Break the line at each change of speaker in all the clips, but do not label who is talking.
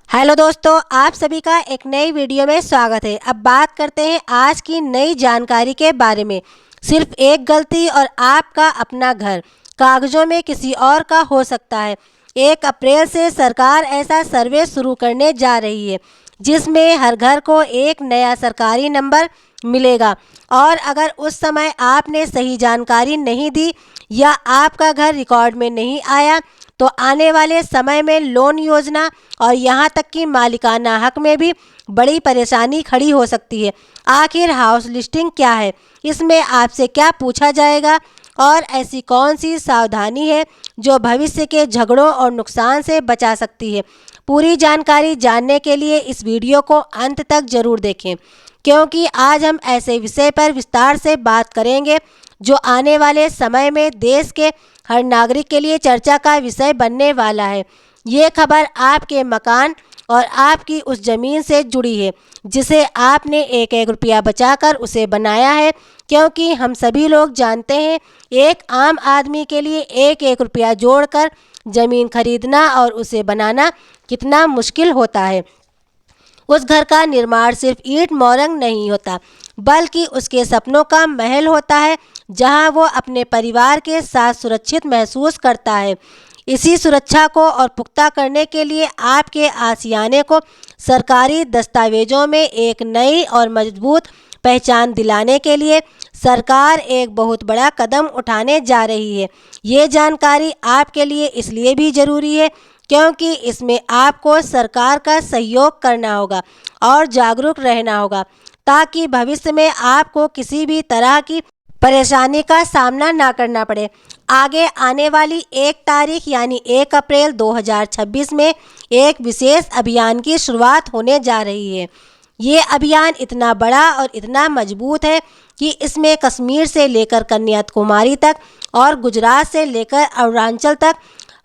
Hello दोस्तों, आप सभी का एक नई वीडियो में स्वागत है। अब बात करते हैं आज की नई जानकारी के बारे में। सिर्फ एक गलती और आपका अपना घर कागजों में किसी और का हो सकता है। 1 अप्रैल से सरकार ऐसा सर्वे शुरू करने जा रही है जिसमें हर घर को एक नया सरकारी नंबर मिलेगा और अगर उस समय आपने सही जानकारी नहीं दी या आपका घर रिकॉर्ड में नहीं आया तो आने वाले समय में लोन योजना और यहाँ तक कि मालिकाना हक में भी बड़ी परेशानी खड़ी हो सकती है। आखिर हाउस लिस्टिंग क्या है, इसमें आपसे क्या पूछा जाएगा और ऐसी कौन सी सावधानी है जो भविष्य के झगड़ों और नुकसान से बचा सकती है। पूरी जानकारी जानने के लिए इस वीडियो को अंत तक जरूर देखें, क्योंकि आज हम ऐसे विषय पर विस्तार से बात करेंगे जो आने वाले समय में देश के हर नागरिक के लिए चर्चा का विषय बनने वाला है। ये खबर आपके मकान और आपकी उस ज़मीन से जुड़ी है जिसे आपने एक एक रुपया बचाकर उसे बनाया है, क्योंकि हम सभी लोग जानते हैं एक आम आदमी के लिए एक एक रुपया जोड़कर ज़मीन खरीदना और उसे बनाना कितना मुश्किल होता है। उस घर का निर्माण सिर्फ ईंट मोरंग नहीं होता, बल्कि उसके सपनों का महल होता है जहां वो अपने परिवार के साथ सुरक्षित महसूस करता है। इसी सुरक्षा को और पुख्ता करने के लिए आपके आशियाने को सरकारी दस्तावेजों में एक नई और मजबूत पहचान दिलाने के लिए सरकार एक बहुत बड़ा कदम उठाने जा रही है। ये जानकारी आपके लिए इसलिए भी ज़रूरी है क्योंकि इसमें आपको सरकार का सहयोग करना होगा और जागरूक रहना होगा ताकि भविष्य में आपको किसी भी तरह की परेशानी का सामना ना करना पड़े। आगे आने वाली 1 तारीख यानी 1 अप्रैल 2026 में एक विशेष अभियान की शुरुआत होने जा रही है। ये अभियान इतना बड़ा और इतना मजबूत है कि इसमें कश्मीर से लेकर कन्याकुमारी तक और गुजरात से लेकर अरुणाचल तक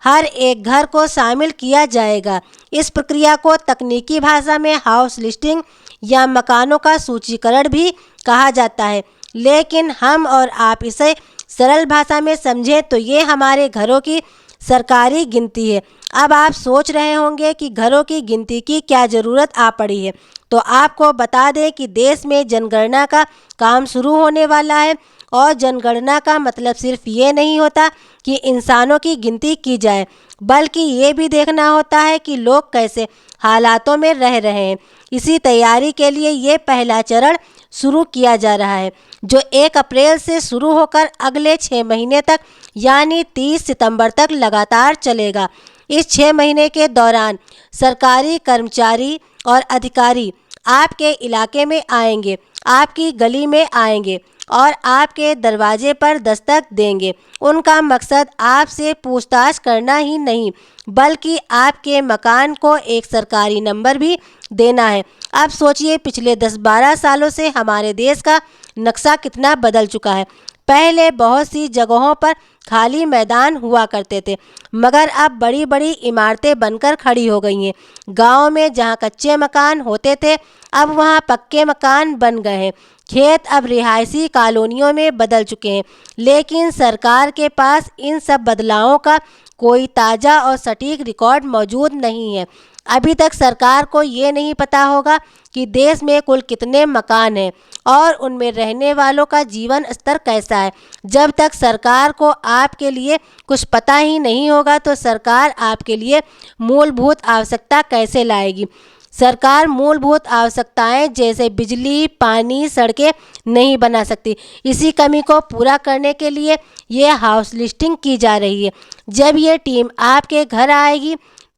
हर एक घर को शामिल किया जाएगा। इस प्रक्रिया को तकनीकी भाषा में हाउस लिस्टिंग या मकानों का सूचीकरण भी कहा जाता है, लेकिन हम और आप इसे सरल भाषा में समझें तो ये हमारे घरों की सरकारी गिनती है। अब आप सोच रहे होंगे कि घरों की गिनती की क्या ज़रूरत आ पड़ी है, तो आपको बता दें कि देश में जनगणना का काम शुरू होने वाला है और जनगणना का मतलब सिर्फ ये नहीं होता कि इंसानों की गिनती की जाए, बल्कि ये भी देखना होता है कि लोग कैसे हालातों में रह रहे हैं। इसी तैयारी के लिए ये पहला चरण शुरू किया जा रहा है जो 1 अप्रैल से शुरू होकर अगले 6 महीने तक यानी 30 सितंबर तक लगातार चलेगा। इस 6 महीने के दौरान सरकारी कर्मचारी और अधिकारी आपके इलाके में आएंगे, आपकी गली में आएंगे और आपके दरवाजे पर दस्तक देंगे। उनका मकसद आपसे पूछताछ करना ही नहीं, बल्कि आपके मकान को एक सरकारी नंबर भी देना है। अब सोचिए पिछले 10-12 सालों से हमारे देश का नक्शा कितना बदल चुका है। पहले बहुत सी जगहों पर खाली मैदान हुआ करते थे, मगर अब बड़ी बड़ी इमारतें बनकर खड़ी हो गई हैं। गाँव में जहाँ कच्चे मकान होते थे अब वहाँ पक्के मकान बन गए हैं। खेत अब रिहायशी कॉलोनियों में बदल चुके हैं, लेकिन सरकार के पास इन सब बदलावों का कोई ताज़ा और सटीक रिकॉर्ड मौजूद नहीं है। अभी तक सरकार को ये नहीं पता होगा कि देश में कुल कितने मकान हैं और उनमें रहने वालों का जीवन स्तर कैसा है। जब तक सरकार को आपके लिए कुछ पता ही नहीं होगा तो सरकार आपके लिए मूलभूत आवश्यकता कैसे लाएगी। सरकार मूलभूत आवश्यकताएं जैसे बिजली, पानी, सड़कें नहीं बना सकती। इसी कमी को पूरा करने के लिए ये हाउस लिस्टिंग की जा रही है। जब ये टीम आपके घर आएगी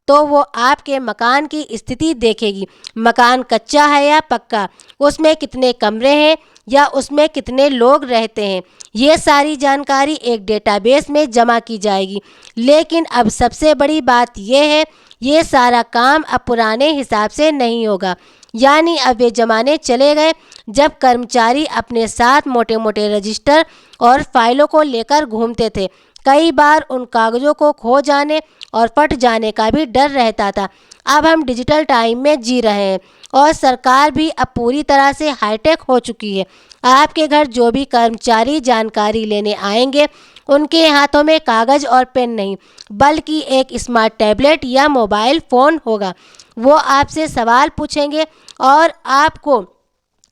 तो वो आपके मकान की स्थिति देखेगी। मकान कच्चा है या पक्का, उसमें कितने कमरे हैं या उसमें कितने लोग रहते हैं, ये सारी जानकारी एक डेटाबेस में जमा की जाएगी। लेकिन अब सबसे बड़ी बात यह है, ये सारा काम अब पुराने हिसाब से नहीं होगा। यानी अब वे ज़माने चले गए जब कर्मचारी अपने साथ मोटे मोटे रजिस्टर और फाइलों को लेकर घूमते थे। कई बार उन कागज़ों को खो जाने और फट जाने का भी डर रहता था। अब हम डिजिटल टाइम में जी रहे हैं और सरकार भी अब पूरी तरह से हाईटेक हो चुकी है। आपके घर जो भी कर्मचारी जानकारी लेने आएंगे उनके हाथों में कागज़ और पेन नहीं, बल्कि एक स्मार्ट टैबलेट या मोबाइल फ़ोन होगा। वो आपसे सवाल पूछेंगे और आपको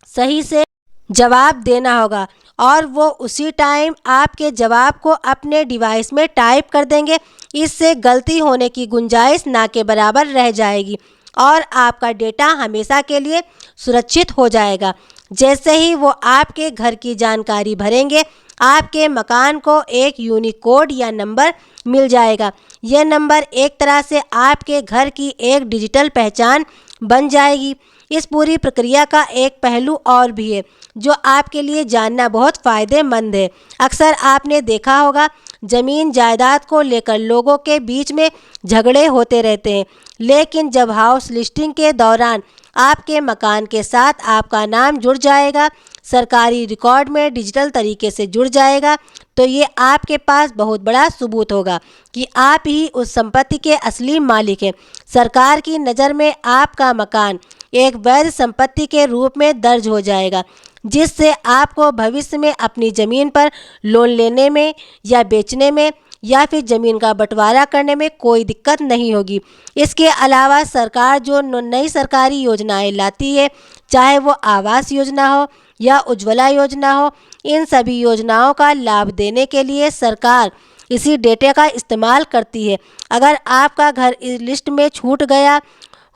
सही से जवाब देना होगा, और वो उसी टाइम आपके जवाब को अपने डिवाइस में टाइप कर देंगे। इससे गलती होने की गुंजाइश ना के बराबर रह जाएगी और आपका डेटा हमेशा के लिए सुरक्षित हो जाएगा। जैसे ही वो आपके घर की जानकारी भरेंगे, आपके मकान को एक यूनिक कोड या नंबर मिल जाएगा। यह नंबर एक तरह से आपके घर की एक डिजिटल पहचान बन जाएगी। इस पूरी प्रक्रिया का एक पहलू और भी है जो आपके लिए जानना बहुत फ़ायदेमंद है। अक्सर आपने देखा होगा, ज़मीन जायदाद को लेकर लोगों के बीच में झगड़े होते रहते हैं, लेकिन जब हाउस लिस्टिंग के दौरान आपके मकान के साथ आपका नाम जुड़ जाएगा, सरकारी रिकॉर्ड में डिजिटल तरीके से जुड़ जाएगा, तो ये आपके पास बहुत बड़ा सबूत होगा कि आप ही उस संपत्ति के असली मालिक हैं। सरकार की नज़र में आपका मकान एक वैध संपत्ति के रूप में दर्ज हो जाएगा, जिससे आपको भविष्य में अपनी ज़मीन पर लोन लेने में या बेचने में या फिर ज़मीन का बंटवारा करने में कोई दिक्कत नहीं होगी। इसके अलावा सरकार जो नई सरकारी योजनाएं लाती है, चाहे वो आवास योजना हो या उज्ज्वला योजना हो, इन सभी योजनाओं का लाभ देने के लिए सरकार इसी डेटा का इस्तेमाल करती है। अगर आपका घर इस लिस्ट में छूट गया,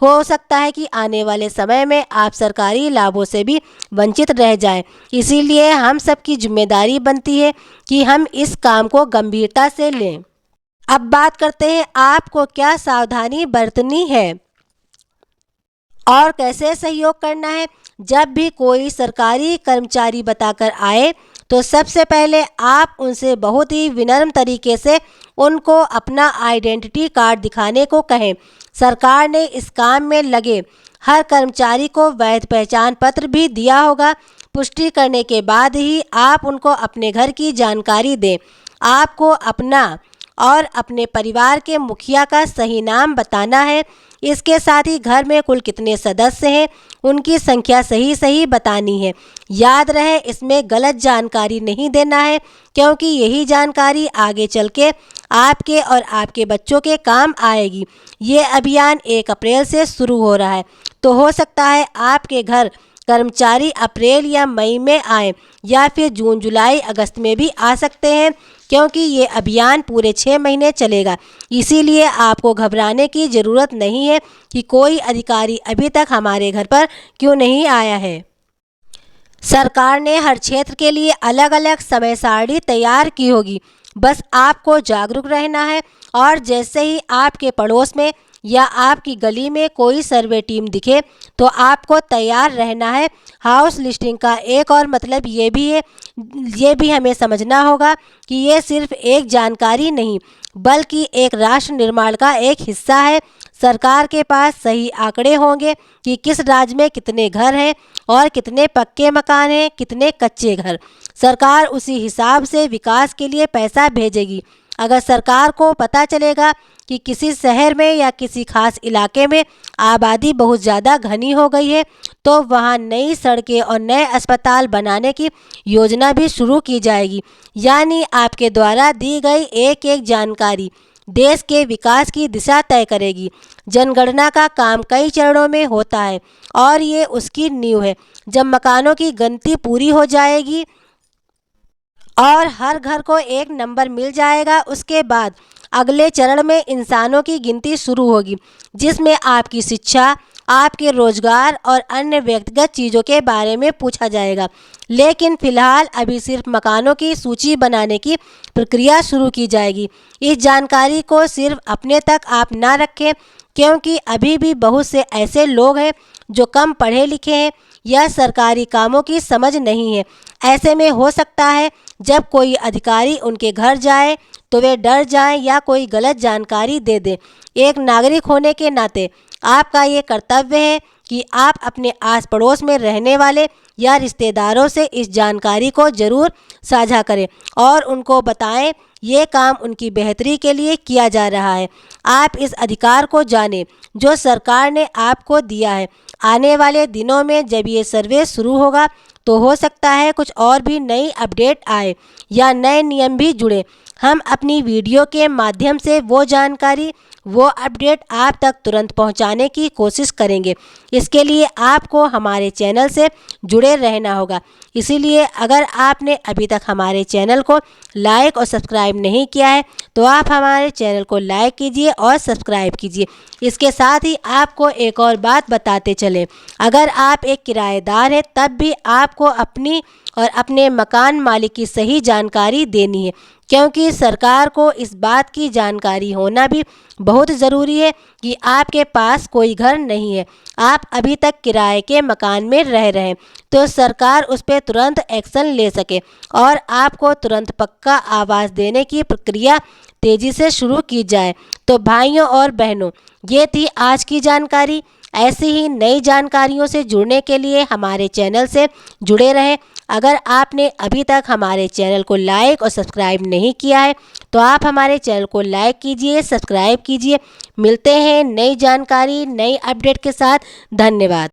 हो सकता है कि आने वाले समय में आप सरकारी लाभों से भी वंचित रह जाएं। इसीलिए हम सबकी जिम्मेदारी बनती है कि हम इस काम को गंभीरता से लें। अब बात करते हैं आपको क्या सावधानी बरतनी है और कैसे सहयोग करना है। जब भी कोई सरकारी कर्मचारी बताकर आए, तो सबसे पहले आप उनसे बहुत ही विनम्र तरीके से उनको अपना आइडेंटिटी कार्ड दिखाने को कहें। सरकार ने इस काम में लगे हर कर्मचारी को वैध पहचान पत्र भी दिया होगा। पुष्टि करने के बाद ही आप उनको अपने घर की जानकारी दें। आपको अपना और अपने परिवार के मुखिया का सही नाम बताना है। इसके साथ ही घर में कुल कितने सदस्य हैं, उनकी संख्या सही बतानी है। याद रहे, इसमें गलत जानकारी नहीं देना है, क्योंकि यही जानकारी आगे चल के आपके और आपके बच्चों के काम आएगी। ये अभियान 1 अप्रैल से शुरू हो रहा है, तो हो सकता है आपके घर कर्मचारी अप्रैल या मई में आए या फिर जून, जुलाई, अगस्त में भी आ सकते हैं, क्योंकि ये अभियान पूरे 6 महीने चलेगा। इसीलिए आपको घबराने की ज़रूरत नहीं है कि कोई अधिकारी अभी तक हमारे घर पर क्यों नहीं आया है। सरकार ने हर क्षेत्र के लिए अलग अलग समय सारणी तैयार की होगी। बस आपको जागरूक रहना है, और जैसे ही आपके पड़ोस में या आपकी गली में कोई सर्वे टीम दिखे, तो आपको तैयार रहना है। हाउस लिस्टिंग का एक और मतलब ये भी हमें समझना होगा कि ये सिर्फ एक जानकारी नहीं, बल्कि एक राष्ट्र निर्माण का एक हिस्सा है। सरकार के पास सही आंकड़े होंगे कि किस राज्य में कितने घर हैं और कितने पक्के मकान हैं, कितने कच्चे घर। सरकार उसी हिसाब से विकास के लिए पैसा भेजेगी। अगर सरकार को पता चलेगा कि किसी शहर में या किसी खास इलाके में आबादी बहुत ज़्यादा घनी हो गई है, तो वहाँ नई सड़कें और नए अस्पताल बनाने की योजना भी शुरू की जाएगी। यानी आपके द्वारा दी गई एक एक जानकारी देश के विकास की दिशा तय करेगी। जनगणना का काम कई चरणों में होता है, और ये उसकी नींव है। जब मकानों की गिनती पूरी हो जाएगी और हर घर को एक नंबर मिल जाएगा, उसके बाद अगले चरण में इंसानों की गिनती शुरू होगी, जिसमें आपकी शिक्षा, आपके रोजगार और अन्य व्यक्तिगत चीज़ों के बारे में पूछा जाएगा। लेकिन फिलहाल अभी सिर्फ मकानों की सूची बनाने की प्रक्रिया शुरू की जाएगी। इस जानकारी को सिर्फ अपने तक आप ना रखें, क्योंकि अभी भी बहुत से ऐसे लोग हैं जो कम पढ़े लिखे हैं या सरकारी कामों की समझ नहीं है। ऐसे में हो सकता है जब कोई अधिकारी उनके घर जाए तो वे डर जाएं या कोई गलत जानकारी दे दें। एक नागरिक होने के नाते आपका ये कर्तव्य है कि आप अपने आस पड़ोस में रहने वाले या रिश्तेदारों से इस जानकारी को ज़रूर साझा करें और उनको बताएं ये काम उनकी बेहतरी के लिए किया जा रहा है। आप इस अधिकार को जानें जो सरकार ने आपको दिया है। आने वाले दिनों में जब ये सर्वे शुरू होगा, तो हो सकता है कुछ और भी नई अपडेट आए या नए नियम भी जुड़े। हम अपनी वीडियो के माध्यम से वो जानकारी, वो अपडेट आप तक तुरंत पहुंचाने की कोशिश करेंगे। इसके लिए आपको हमारे चैनल से जुड़े रहना होगा। इसीलिए अगर आपने अभी तक हमारे चैनल को लाइक और सब्सक्राइब नहीं किया है तो आप हमारे चैनल को लाइक कीजिए और सब्सक्राइब कीजिए। इसके साथ ही आपको एक और बात बताते चलें, अगर आप एक किराएदार हैं तब भी आपको अपनी और अपने मकान मालिक की सही जानकारी देनी है, क्योंकि सरकार को इस बात की जानकारी होना भी बहुत ज़रूरी है कि आपके पास कोई घर नहीं है, आप अभी तक किराए के मकान में रह रहे हैं, तो सरकार उस पर तुरंत एक्शन ले सके और आपको तुरंत पक्का आवास देने की प्रक्रिया तेज़ी से शुरू की जाए। तो भाइयों और बहनों, ये थी आज की जानकारी। ऐसी ही नई जानकारियों से जुड़ने के लिए हमारे चैनल से जुड़े रहें। अगर आपने अभी तक हमारे चैनल को लाइक और सब्सक्राइब नहीं किया है तो आप हमारे चैनल को लाइक कीजिए, सब्सक्राइब कीजिए। मिलते हैं नई जानकारी, नई अपडेट के साथ। धन्यवाद।